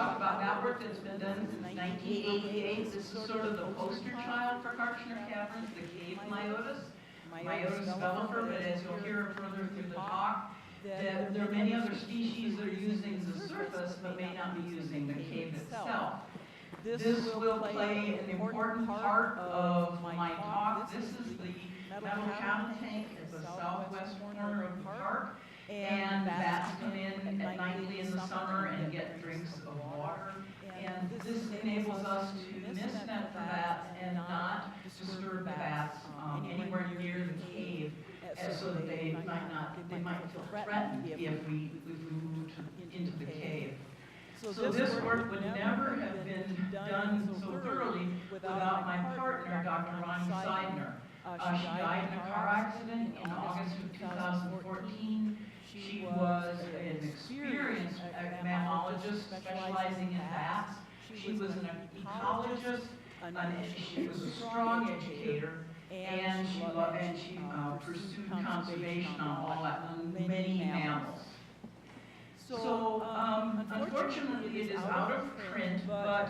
talk about that work that's been done since 1988. This is sort of the poster child for Kartchner Caverns, the cave Myotis. Myotis velifer, but as you'll hear further through the talk, that there are many other species that are using the surface but may not be using the cave itself. This will play an important part of my talk. This is the metal cabin tank at the southwest corner of the park. And bats come in at nightly in the summer and get drinks of water. And this enables us to miss net the bats and not disturb the bats anywhere near the cave, so that they might feel threatened if we move into the cave. So this work would never have been done so thoroughly without my partner, Dr. Ronnie Sidner. She died in a car accident in August of 2014. She was an experienced mammologist specializing in bats. She was an ecologist, she was a strong educator, and she pursued conservation on many mammals. So, unfortunately, it is out of print, but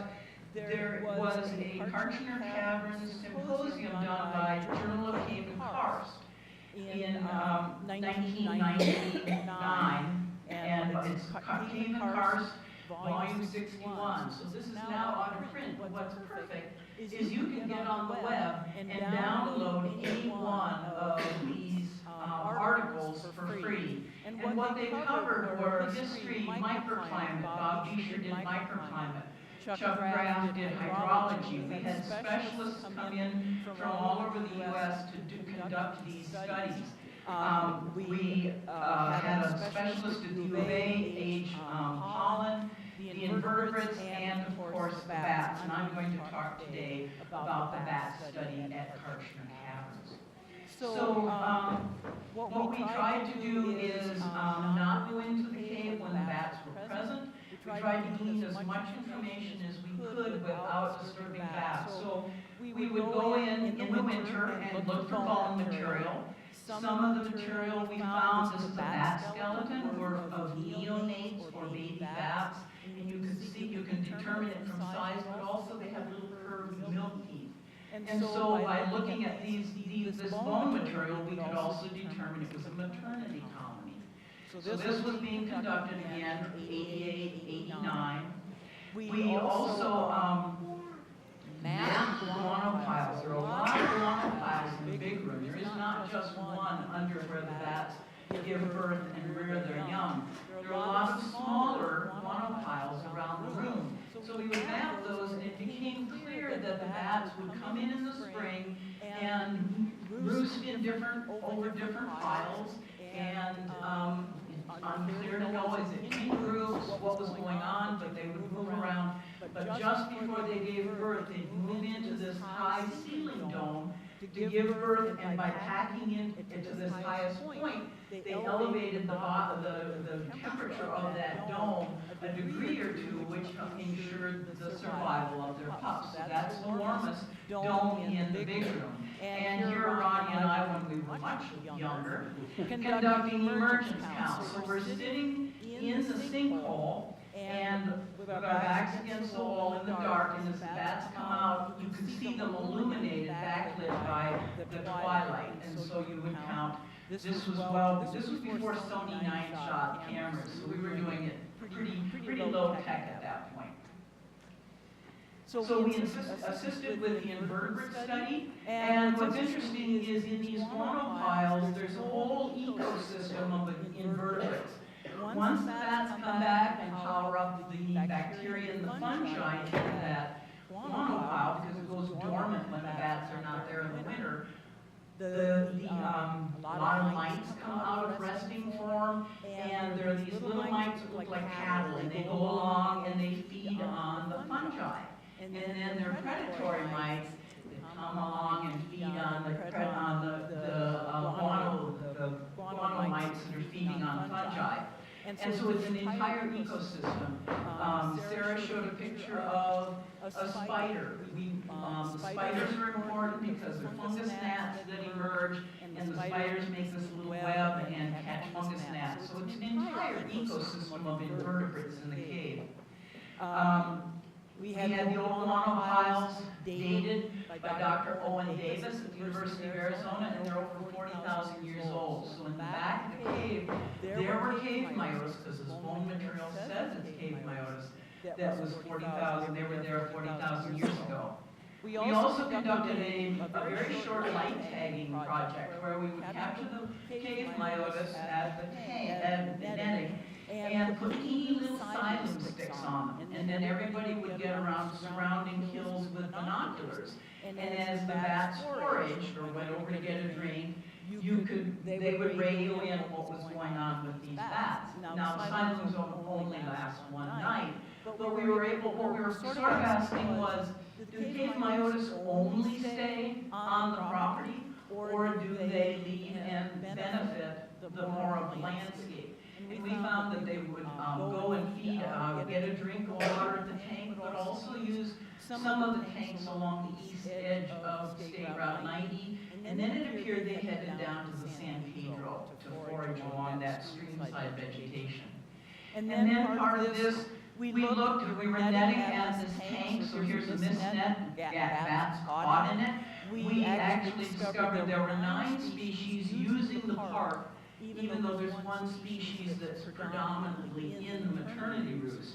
there was a Kartchner Caverns symposium done by Journal of Cave and Karst in 1999, and it's Cave and Karst, volume 61. So this is now out of print, but what's perfect is you can get on the web and download any one of these articles for free. And what they covered were history, microclimate. Bob Buecher did microclimate. Chuck Graff did hydrology. We had specialists come in from all over the U.S. to conduct these studies. We had a specialist at the U of A, Holland, the invertebrates, and of course the bats. And I'm going to talk today about the bat study at Kartchner Caverns. So what we tried to do is not go into the cave when the bats were present. We tried to glean as much information as we could without disturbing bats. So we would go in the winter and look for bone material. Some of the material we found, this is a bat skeleton, were of neonates or baby bats. And you can determine it from size, but also they have little curved milk teeth. And so by looking at this bone material, we could also determine it was a maternity colony. So this was being conducted again, 88, 89. We also mapped guano piles. There are a lot of guano piles in the big room. There is not just one under where the bats give birth and rear their young. There are a lot of smaller guano piles around the room. So we would map those, and it became clear that the bats would come in the spring and roost in over different piles, and unclear to know is it in groups, what was going on, but they would move around. But just before they gave birth, they'd move into this high ceiling dome to give birth, and by packing into this highest point, they elevated the temperature of that dome a degree or two, which ensured the survival of their pups. So that's the warmest dome in the big room. And here Ronnie and I, when we were much younger, conducting emergence counts. So we're sitting in the sinkhole, and with our backs against the wall in the dark, and as the bats come out, you could see them illuminated, backlit by the twilight. And so you would count. This was before Sony 9-shot cameras, so we were doing it pretty low tech at that point. So we assisted with the invertebrate study, and what's interesting is in these guano piles, there's a whole ecosystem of invertebrates. Once the bats come back and power up the bacteria and the fungi into that guano pile, because it goes dormant when the bats are not there in the winter, a lot of mites come out of resting form, and there are these little mites that look like cattle, and they go along and they feed on the fungi. And then there are predatory mites that come along and feed on the guano mites that are feeding on fungi. And so it's an entire ecosystem. Sarah showed a picture of a spider. The spiders are important because they're fungus gnats that emerge, and the spiders make this little web and catch fungus gnats. So it's an entire ecosystem of invertebrates in the cave. We had the old guano piles dated by Dr. Owen Davis at the University of Arizona, and they're over 40,000 years old. So in the back of the cave, there were cave Myotis, because this bone material says it's cave Myotis. That was 40,000, they were there 40,000 years ago. We also conducted a very short light tagging project where we would capture the cave Myotis at the netting and put teeny little xylem sticks on them. And then everybody would get around surrounding hills with binoculars. And as the bats foraged or went over to get a drink, they would radio in what was going on with these bats. Now the xylems only last one night, but what we were sort of asking was, do the cave Myotis only stay on the property, or do they leave and benefit the more of the landscape? And we found that they would go and feed, get a drink of water at the tank, but also use some of the tanks along the east edge of State Route 90. And then it appeared they headed down to the San Pedro to forage along that streamside vegetation. And then part of this, we were netting at this tank, so here's a mist net, bats caught in it. We actually discovered there were 9 species using the park, even though there's one species that's predominantly in the maternity roost.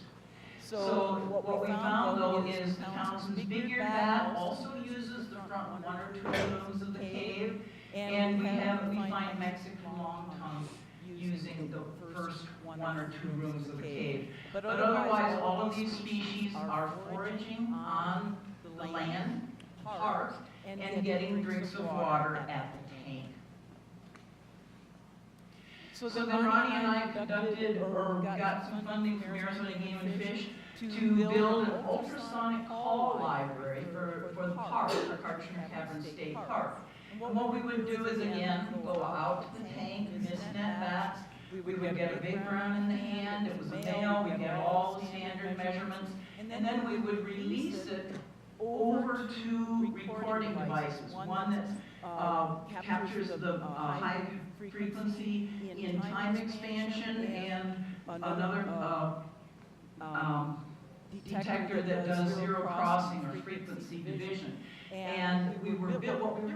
So what we found, though, is the Townsend's big-eared bat also uses the front 1 or 2 rooms of the cave, and we find Mexican long-tongue using the first 1 or 2 rooms of the cave. But otherwise, all of these species are foraging on the land, park, and getting drinks of water at the tank. So then Ronnie and I conducted, or got some funding from Arizona Game and Fish to build an ultrasonic call library for the park, for Kartchner Caverns State Park. And what we would do is, again, go out to the tank, mist net bats. We would get a big brown in the hand, it was a male, we'd get all the standard measurements, and then we would release it over 2 recording devices. One that captures the high frequency in time expansion, and another detector that does zero crossing or frequency division. And what we were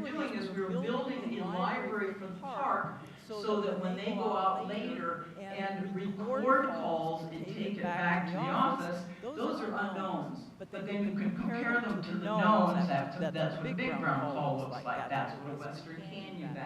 doing is we were building a library for the park so that when they go out later and record calls and take it back to the office, those are unknowns. But then you can compare them to the knowns. That's what a big brown call looks like. That's what a Western Canyon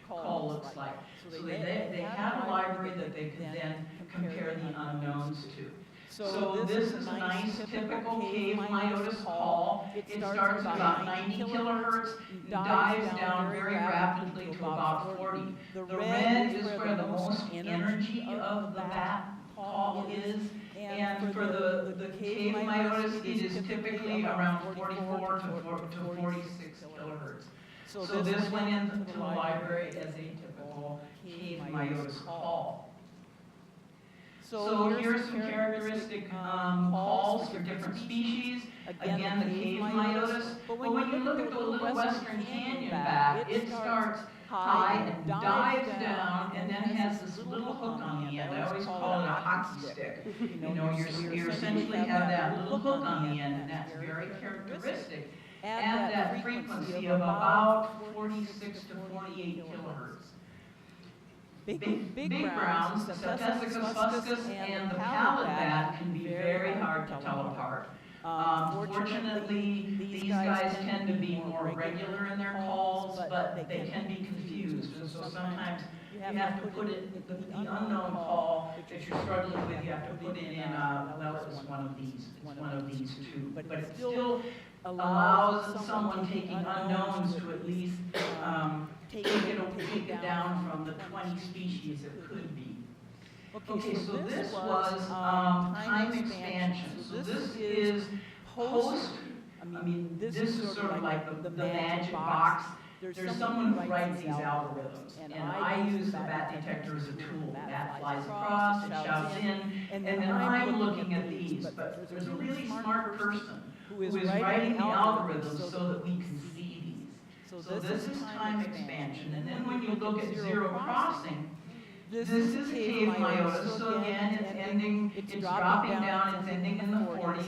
call looks like. So they had a library that they could then compare the unknowns to. So this is a nice typical cave Myotis call. It starts at about 90 kilohertz, dives down very rapidly to about 40. The red is where the most energy of the bat call is, and for the cave Myotis, it is typically around 44 to 46 kilohertz. So this went into the library as a typical cave Myotis call. So here's some characteristic calls for different species. Again, the cave Myotis. But when you look at the little Western Canyon bat, it starts high and dives down, and then has this little hook on the end. I always call it a hockey stick. You know, you essentially have that little hook on the end, and that's very characteristic at that frequency of about 46 to 48 kilohertz. Big browns, the Ptesicus fuscus and the pallid bat can be very hard to tell apart. Fortunately, these guys tend to be more regular in their calls, but they can be confused. And so sometimes you have to put it, the unknown call that you're struggling with, you have to put it in, well, it's one of these 2. But it still allows someone taking unknowns to at least take it down from the 20 species it could be. Okay, so this was time expansion. So this is post, this is sort of like the magic box. There's someone who writes these algorithms, and I use the bat detector as a tool. Bat flies across, it shouts in, and then I'm looking at these. But there's a really smart person who is writing the algorithms so that we can see these. So this is time expansion. And then when you look at zero crossing, This is a cave Myotis, so again, it's dropping down, it's ending in the 40s.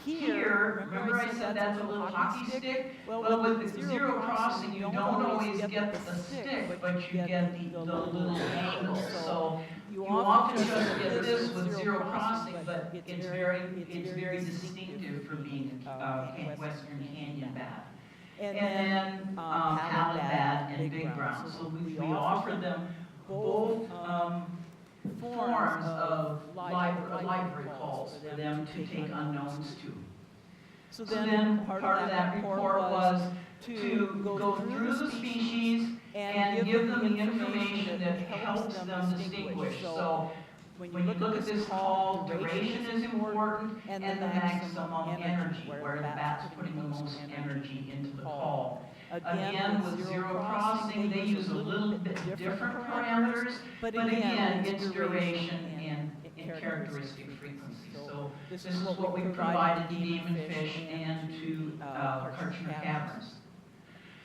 Here, remember I said that's a little hockey stick? Well, with the zero crossing, you don't always get the stick, but you get the little angle. So you often just get this with zero crossing, but it's very distinctive for being a Western Canyon bat. And then pallet bat and big brown. So we offer them both forms of library calls for them to take unknowns to. So then part of that report was to go through the species and give them the information that helps them distinguish. So when you look at this call, duration is important, and the maximum energy, where the bat's putting the most energy into the call. Again, with zero crossing, they use a little bit different parameters, but again, it's duration and characteristic frequency. So this is what we provided to Game and Fish and to Kartchner Caverns.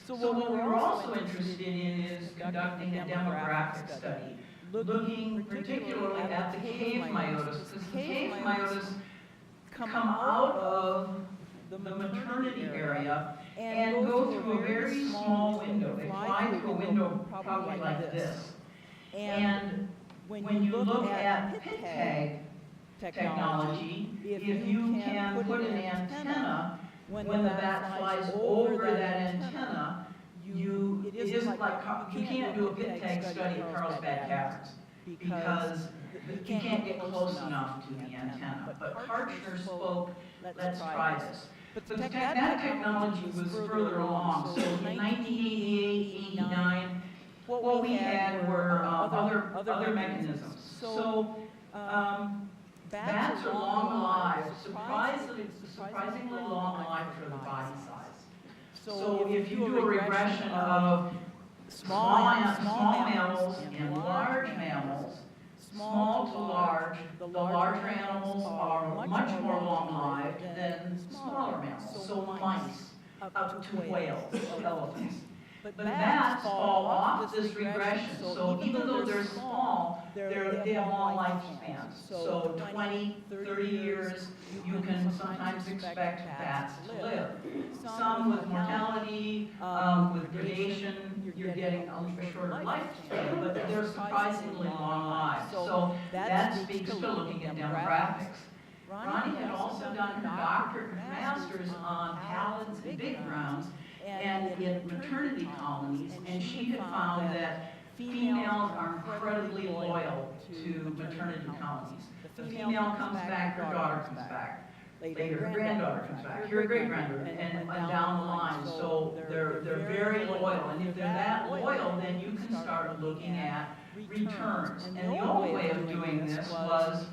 So what we were also interested in is conducting a demographic study, looking particularly at the cave Myotis, because the cave Myotis come out of the maternity area and go through a very small window. They fly through a window probably like this. And when you look at pit tag technology, if you can put an antenna, when the bat flies over that antenna, it isn't like, you can't do a pit tag study at Carlsbad Caverns because you can't get close enough to the antenna. But Kartchner spoke, let's try this. But that technology was further along. So in 1988, 89, what we had were other mechanisms. So bats are long-lived, surprisingly long-lived for the body size. So if you do a regression of small mammals and large mammals, small to large, the larger animals are much more long-lived than smaller mammals. So mice, up to whales, elephants. But bats fall off this regression. So even though they're small, they have long lifespans. So 20, 30 years, you can sometimes expect bats to live. Some with mortality, with predation, you're getting a shorter lifespan, but they're surprisingly long lives. So that speaks to looking at demographics. Ronnie had also done her doctorate and master's on pallets and big grounds and in maternity colonies, and she had found that females are incredibly loyal to maternity colonies. The female comes back, her daughter comes back. Later, her granddaughter comes back, her great-granddaughter, and down the line. So they're very loyal, and if they're that loyal, then you can start looking at returns. And the old way of doing this was,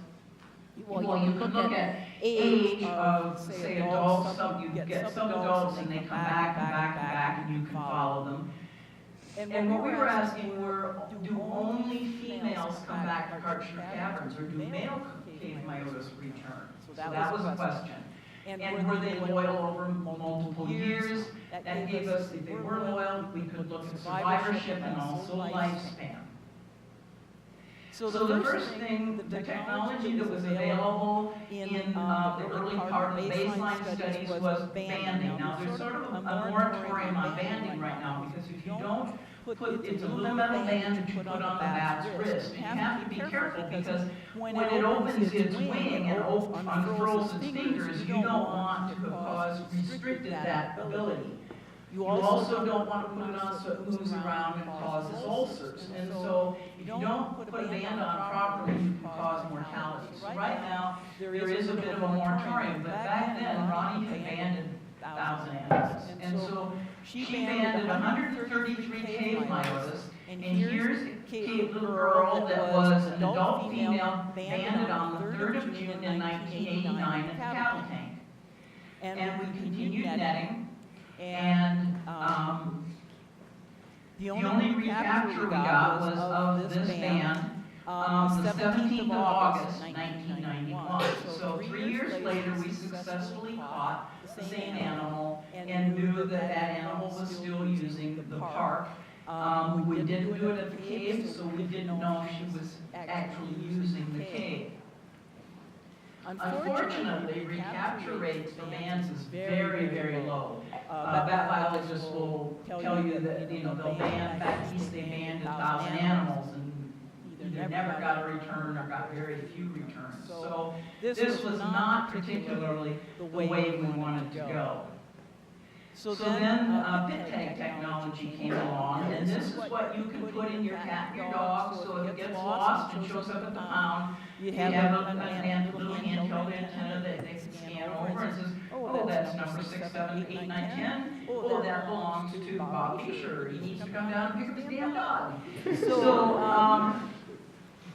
well, you could look at age of, say, adults. You get some adults and they come back, and you can follow them. And what we were asking were, do only females come back to Kartchner Caverns, or do male cave Myotis return? So that was the question. And were they loyal over multiple years? That gave us, if they were loyal, we could look at survivorship and also lifespan. So the first thing, the technology that was available in the early part of the baseline studies was banding. Now there's sort of a moratorium on banding right now, because if you don't it's a little metal band that you put on the bat's wrist. You have to be careful, because when it opens its wing and unfurls its fingers, you don't want to have restricted that ability. You also don't want to put it on so it moves around and causes ulcers. And so if you don't put a band on properly, you can cause mortality. So right now, there is a bit of a moratorium, but back then, Ronnie had banded 1,000 animals. And so she banded 133 cave Myotis, and here's a little girl that was an adult female banded on the 3rd of June in 1989 at the cattle tank. And we continued netting. And the only recapture we got was of this band the 17th of August, 1991. So 3 years later, we successfully caught the same animal and knew that that animal was still using the park. We didn't do it at the cave, so we didn't know if she was actually using the cave. Unfortunately, recapture rates for bands is very, very low. Bat biologists will tell you that, they'll ban, back east they banned 1,000 animals and either never got a return or got very few returns. So this was not particularly the way we wanted to go. So then pit tag technology came along, and this is what you can put in your cat and your dog, so if it gets lost and shows up at the pound, you have a little handheld antenna that they can scan over and says, oh, that's number 6, 7, 8, 9, 10. Oh, that belongs to Bob Buecher. He needs to come down and pick up his damn dog.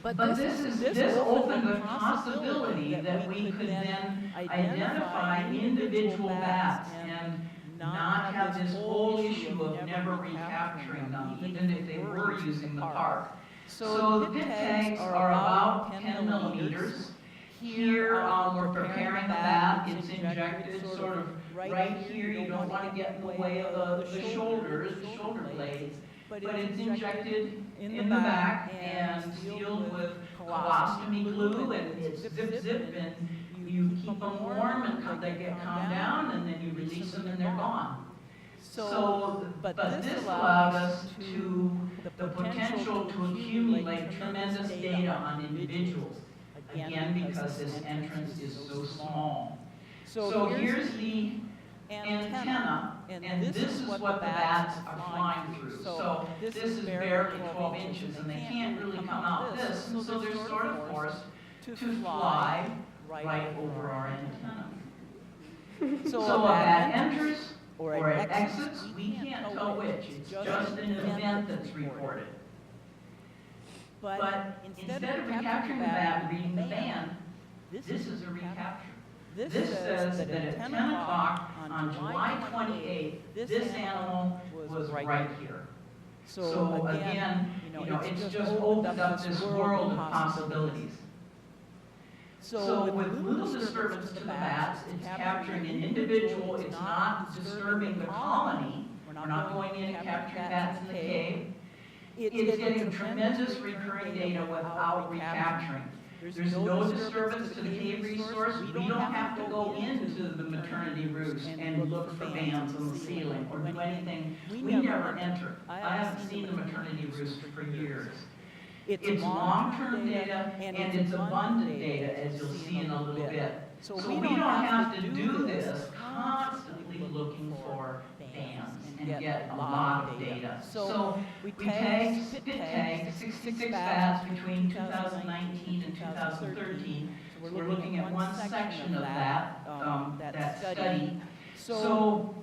But this opened the possibility that we could then identify individual bats and not have this whole issue of never recapturing them, even if they were using the park. So the pit tags are about 10 millimeters. Here we're preparing the bat. It's injected sort of right here. You don't want to get in the way of the shoulders, the shoulder blades. But it's injected in the back and sealed with colostomy glue, and it's zip, and you keep them warm and they get calmed down, and then you release them and they're gone. But this allowed us the potential to accumulate tremendous data on individuals, again, because this entrance is so small. So here's the antenna, and this is what the bats are flying through. So this is barely 12 inches, and they can't really come out this, and so they're sort of forced to fly right over our antenna. So a bat enters or it exits, we can't tell which. It's just an event that's reported. But instead of recapturing the bat and reading the band, this is a recapture. This says that at 10 o'clock on July 28th, this animal was right here. So again, it's just opened up this world of possibilities. So with little disturbance to the bats, it's capturing an individual. It's not disturbing the colony. We're not going in and capturing bats in the cave. It's getting tremendous recurring data without recapturing. There's no disturbance to the cave resource. We don't have to go into the maternity roost and look for bands on the ceiling or do anything. We never enter. I haven't seen the maternity roost for years. It's long-term data and it's abundant data, as you'll see in a little bit. So we don't have to do this constantly looking for bands and get a lot of data. So we tagged, spit tagged 66 bats between 2019 and 2013. So we're looking at one section of that study. So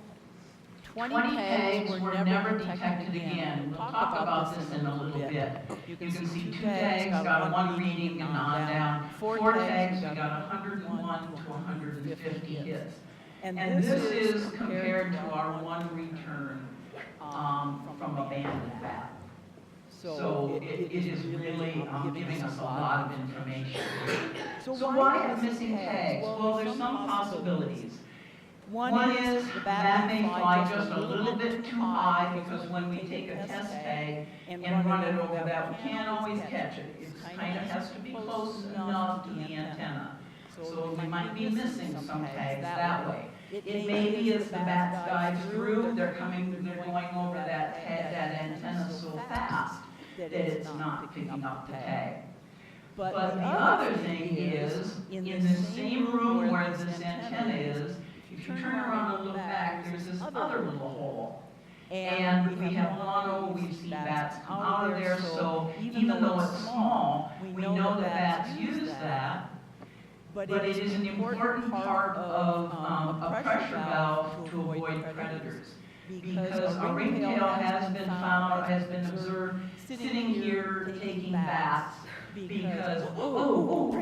20 tags were never detected again. We'll talk about this in a little bit. You can see 2 tags got 1 reading and on down. 4 tags we got 101 to 150 hits. And this is compared to our 1 return from a banded bat. So it is really giving us a lot of information. So why have missing tags? Well, there's some possibilities. One is the bat may fly just a little bit too high, because when we take a test tag and run it over that, we can't always catch it. It kind of has to be close enough to the antenna. So we might be missing some tags that way. It may be as the bats dive through, they're going over that antenna so fast that it's not picking up the tag. But the other thing is, in the same room where this antenna is, if you turn around and look back, there's this other little hole. And we have mono, we've seen bats come out of there, so even though it's small, we know that bats use that. But it is an important part of a pressure valve to avoid predators. Because a ringtail has been observed sitting here taking bats, because,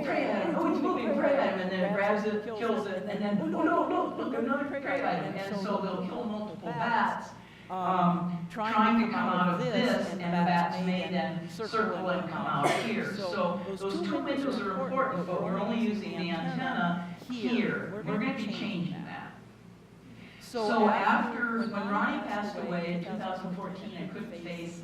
prey item, it's moving, prey item, and then it grabs it, kills it, and then, look, another prey item. And so they'll kill multiple bats, trying to come out of this, and the bats may then circle and come out here. So those 2 windows are important, but we're only using the antenna here. We're going to be changing that. So after, when Ronnie passed away in 2014, I couldn't face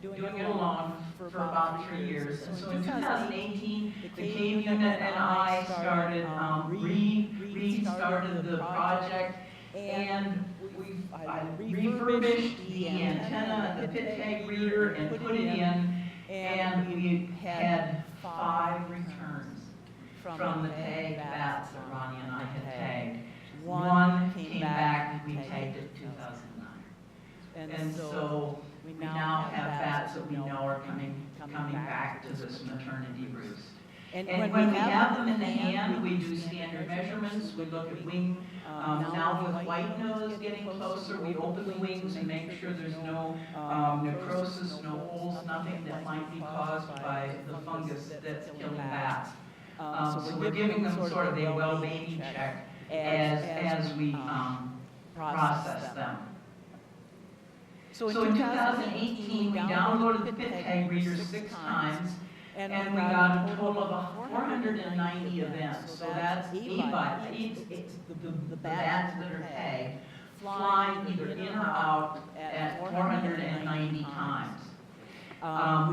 doing it alone for about 3 years. And so in 2018, the Cave Unit and I started, restarted the project, and I refurbished the antenna, the pit tag reader, and put it in, and we had 5 returns from the tag bats that Ronnie and I had tagged. One came back, we tagged it in 2009. And so we now have bats that we know are coming back to this maternity roost. And when we have them in the hand, we do standard measurements. We look at wing. Now with white nose getting closer, we open the wings and make sure there's no necrosis, no holes, nothing that might be caused by the fungus that's killing bats. So we're giving them sort of a well-baby check as we process them. So in 2018, we downloaded the pit tag reader 6 times, and we got a total of 490 events. So that's the bats that are tagged, flying either in or out at 490 times.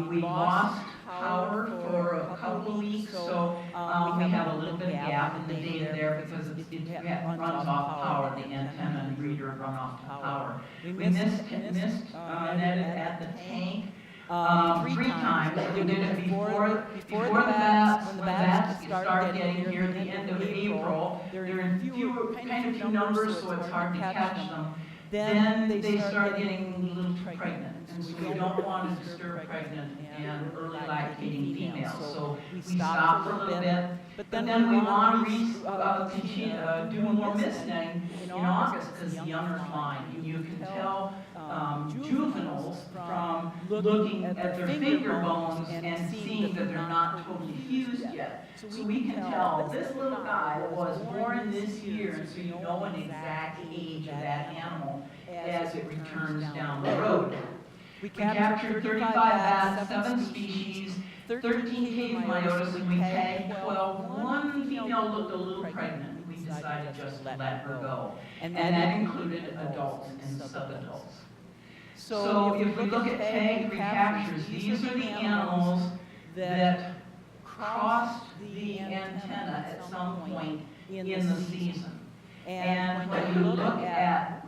We lost power for a couple of weeks, so we have a little bit of gap in the data there because it runs off power. The antenna and reader run off power. We missed netted at the tank 3 times. We did it before the bats, when the bats start getting here at the end of April. They're in few numbers, so it's hard to catch them. Then they start getting a little pregnant, and so we don't want to disturb pregnant and early lactating females. So we stop for a little bit, but then we want to do more mist netting in August because young are flying. You can tell juveniles from looking at their finger bones and seeing that they're not totally fused yet. So we can tell this little guy was born this year, and so you know an exact age of that animal as it returns down the road. We captured 35 bats, 7 species, 13 cave Myotis, and we tagged 12. One female looked a little pregnant. We decided just to let her go. And that included adults and subadults. So if we look at tagged recaptures, these are the animals that crossed the antenna at some point in the season. And when you look at,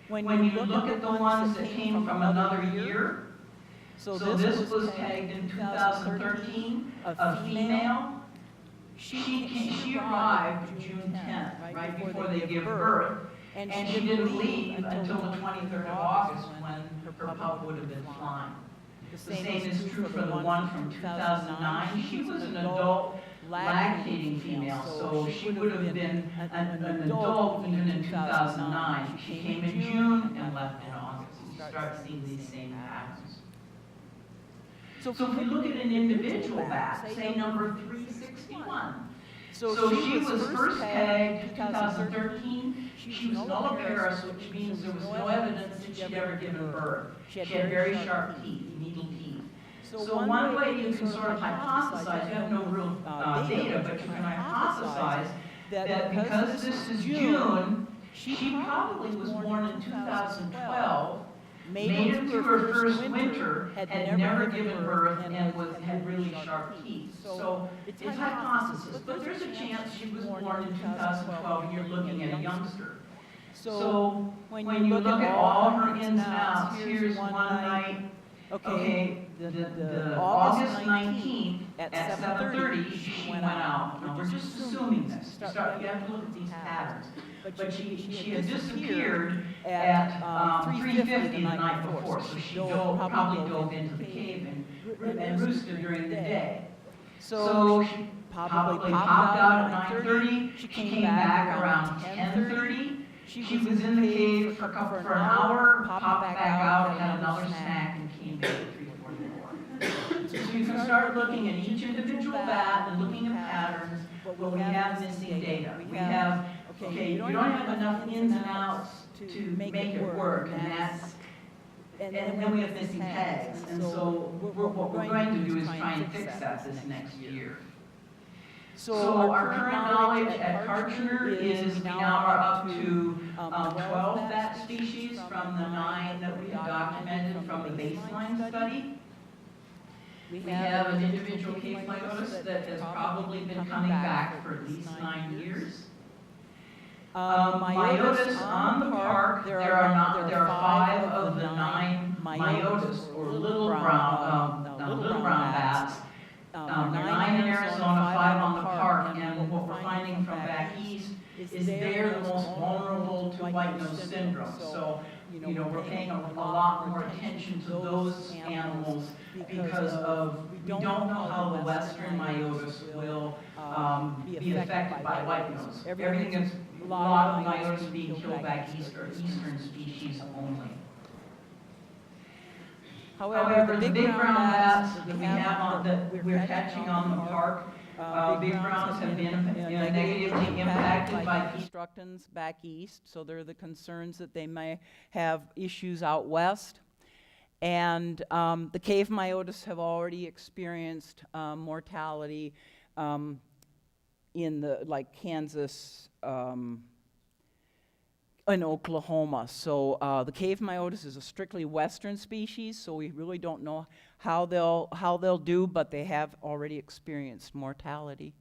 the ones that came from another year, so this was tagged in 2013, a female. She arrived June 10th, right before they give birth, and she didn't leave until the 23rd of August when her pup would have been flying. The same is true for the one from 2009. She was an adult lactating female, so she would have been an adult even in 2009. She came in June and left in August. You start seeing these same patterns. So if we look at an individual bat, say number 361. So she was first tagged 2013. She was nulliparous, which means there was no evidence that she'd ever given birth. She had very sharp teeth, needle teeth. So one way you can sort of hypothesize, you have no real data, but you can hypothesize that because this is June, she probably was born in 2012, made it through her first winter, had never given birth, and had really sharp teeth. So it's hypothesis, but there's a chance she was born in 2012 and you're looking at a youngster. So when you look at all her ins and outs, here's one night, okay, the August 19th at 7:30, she went out. Now, we're just assuming this. You have to look at these patterns. But she had disappeared at 3:50 the night before, so she probably dove into the cave and roosted during the day. So she probably popped out at 9:30. She came back around 10:30. She was in the cave for an hour, popped back out, had another snack, and came back at 3:44. So you can start looking at each individual bat and looking at patterns, but we have missing data. We have, okay, you don't have enough ins and outs to make it work, and then we have missing tags. And so what we're going to do is try and fix that this next year. So our current knowledge at Kartchner is we now are up to 12 bat species from the 9 that we have documented from the baseline study. We have an individual cave Myotis that has probably been coming back for at least 9 years. Myotis on the park, there are 5 of the 9 Myotis, or little brown bats. There are 9 in Arizona, 5 on the park, and what we're finding from back east is they're the most vulnerable to white nose syndrome. So, we're paying a lot more attention to those animals because we don't know how the western Myotis will be affected by white nose. Everything is, a lot of Myotis being killed back east are eastern species only. However, the big brown bats that we have that we're catching on the park, big browns have been negatively impacted by pea destructans back east, so there are the concerns that they may have issues out west. And the cave Myotis have already experienced mortality in Kansas and Oklahoma. So the cave Myotis is a strictly western species, so we really don't know how they'll do, but they have already experienced mortality.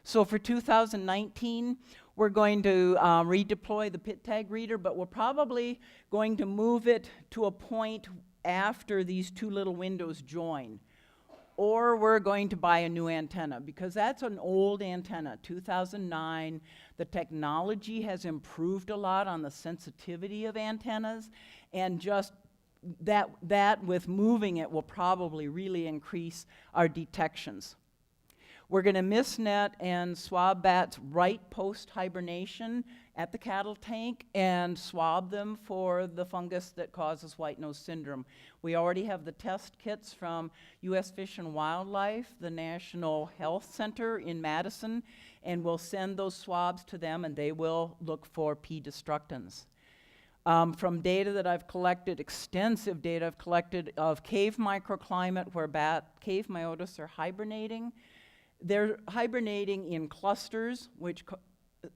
So for 2019, we're going to redeploy the pit tag reader, but we're probably going to move it to a point after these 2 little windows join. Or we're going to buy a new antenna, because that's an old antenna, 2009. The technology has improved a lot on the sensitivity of antennas, and just that with moving it will probably really increase our detections. We're going to misnet and swab bats right post-hibernation at the cattle tank and swab them for the fungus that causes white nose syndrome. We already have the test kits from U.S. Fish and Wildlife, the National Health Center in Madison, and we'll send those swabs to them, and they will look for P. destructans. From data that I've collected, extensive data I've collected of cave microclimate where cave Myotis are hibernating. They're hibernating in clusters, which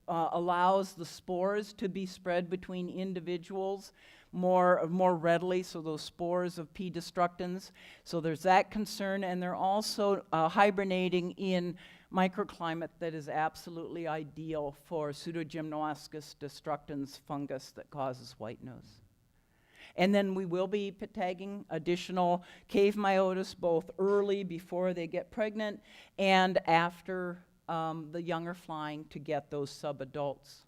allows the spores to be spread between individuals more readily, so those spores of P. destructans. So there's that concern, and they're also hibernating in microclimate that is absolutely ideal for Pseudogymnoascus destructans fungus that causes white nose. And then we will be pit tagging additional cave Myotis both early, before they get pregnant, and after the young are flying, to get those subadults.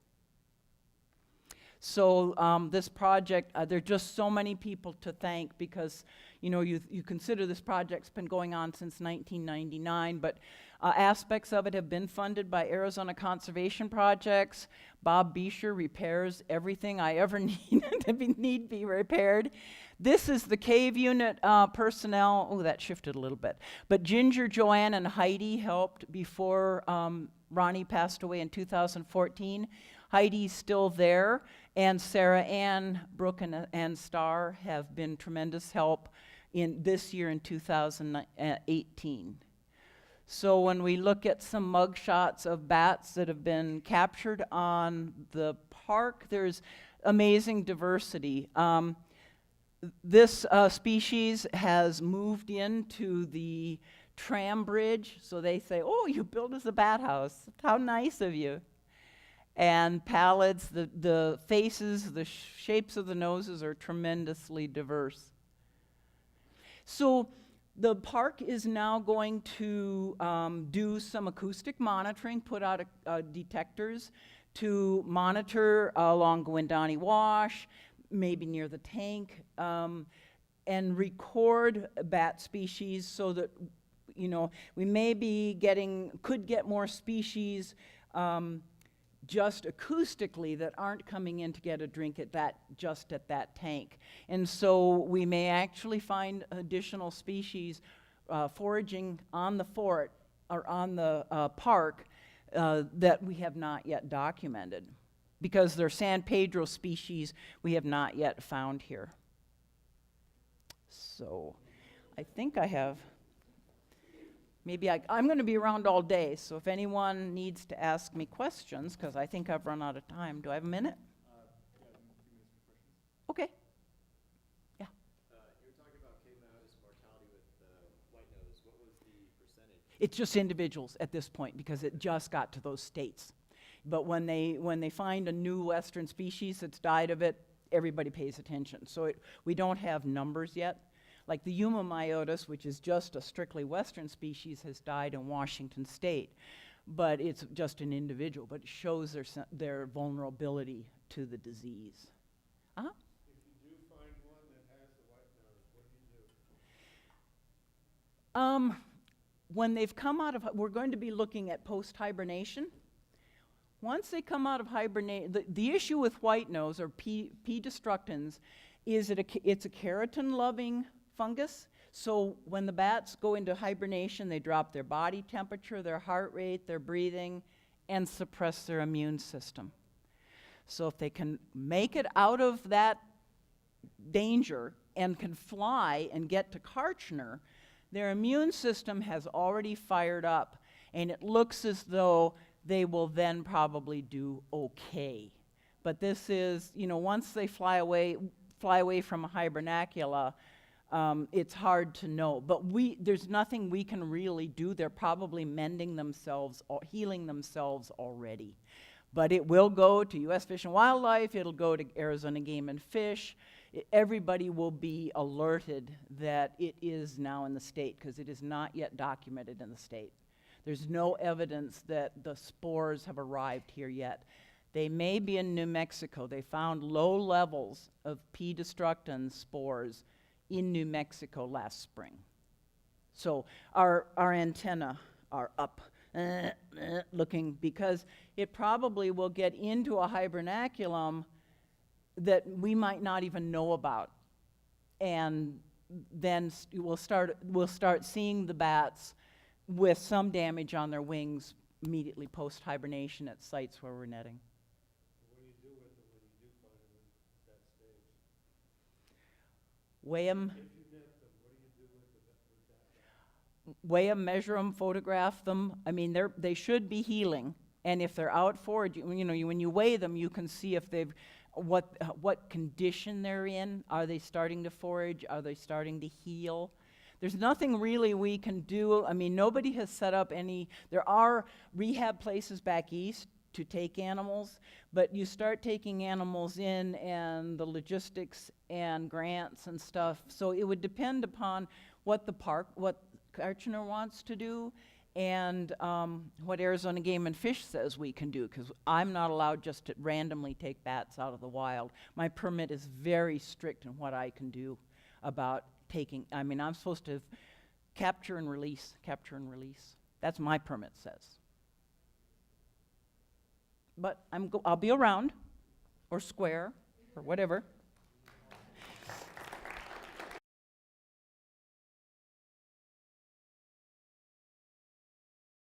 So this project, there are just so many people to thank, because you consider this project's been going on since 1999, but aspects of it have been funded by Arizona Conservation Projects. Bob Buecher repairs everything I ever need be repaired. This is the Cave Unit personnel. Oh, that shifted a little bit. But Ginger, Joanne, and Heidi helped before Ronnie passed away in 2014. Heidi's still there, and Sarah Ann, Brooke, and Starr have been tremendous help in this year in 2018. So when we look at some mug shots of bats that have been captured on the park, there's amazing diversity. This species has moved into the tram bridge, so they say, "Oh, you built us a bat house. How nice of you." And pallets, the faces, the shapes of the noses are tremendously diverse. So the park is now going to do some acoustic monitoring, put out detectors to monitor along Gwindani Wash, maybe near the tank, and record bat species, so that we may be could get more species just acoustically that aren't coming in to get a drink at that tank. And so we may actually find additional species foraging on the fort or on the park that we have not yet documented, because they're San Pedro species we have not yet found here. So I think I have maybe I'm going to be around all day, so if anyone needs to ask me questions, because I think I've run out of time. Do I have a minute? Yeah, a few minutes for questions. Okay. Yeah. You were talking about K. Myotis mortality with white nose. What was the percentage? It's just individuals at this point because it just got to those states. But when they find a new western species that's died of it, everybody pays attention. So we don't have numbers yet. Like the Yuma Myotis, which is just a strictly western species, has died in Washington state. But it's just an individual, but it shows their vulnerability to the disease. Uh-huh. If you do find one that has the white nose, what do you do? When they've come out of, we're going to be looking at post-hibernation. Once they come out of hibernation, the issue with white nose or P. destructans is it's a keratin-loving fungus. So when the bats go into hibernation, they drop their body temperature, their heart rate, their breathing, and suppress their immune system. So if they can make it out of that danger and can fly and get to Kartchner, their immune system has already fired up, and it looks as though they will then probably do okay. But this is, once they fly away from a hibernacula, it's hard to know. But there's nothing we can really do. They're probably mending themselves or healing themselves already. But it will go to U.S. Fish and Wildlife. It'll go to Arizona Game and Fish. Everybody will be alerted that it is now in the state because it is not yet documented in the state. There's no evidence that the spores have arrived here yet. They may be in New Mexico. They found low levels of P. destructans spores in New Mexico last spring. So our antennae are up, looking, because it probably will get into a hibernaculum that we might not even know about. And then we'll start seeing the bats with some damage on their wings immediately post-hibernation at sites where we're netting. What do you do with them when you do find them at that stage? Weigh them. If you net them, what do you do with that? Weigh them, measure them, photograph them. I mean, they should be healing. And if they're out foraging, when you weigh them, you can see if they've what condition they're in. Are they starting to forage? Are they starting to heal? There's nothing really we can do. I mean, nobody has set up any. There are rehab places back east to take animals, but you start taking animals in and the logistics and grants and stuff. So it would depend upon what Kartchner wants to do and what Arizona Game and Fish says we can do, because I'm not allowed just to randomly take bats out of the wild. My permit is very strict in what I can do about taking. I mean, I'm supposed to capture and release. That's my permit says. But I'll be around, or square, or whatever.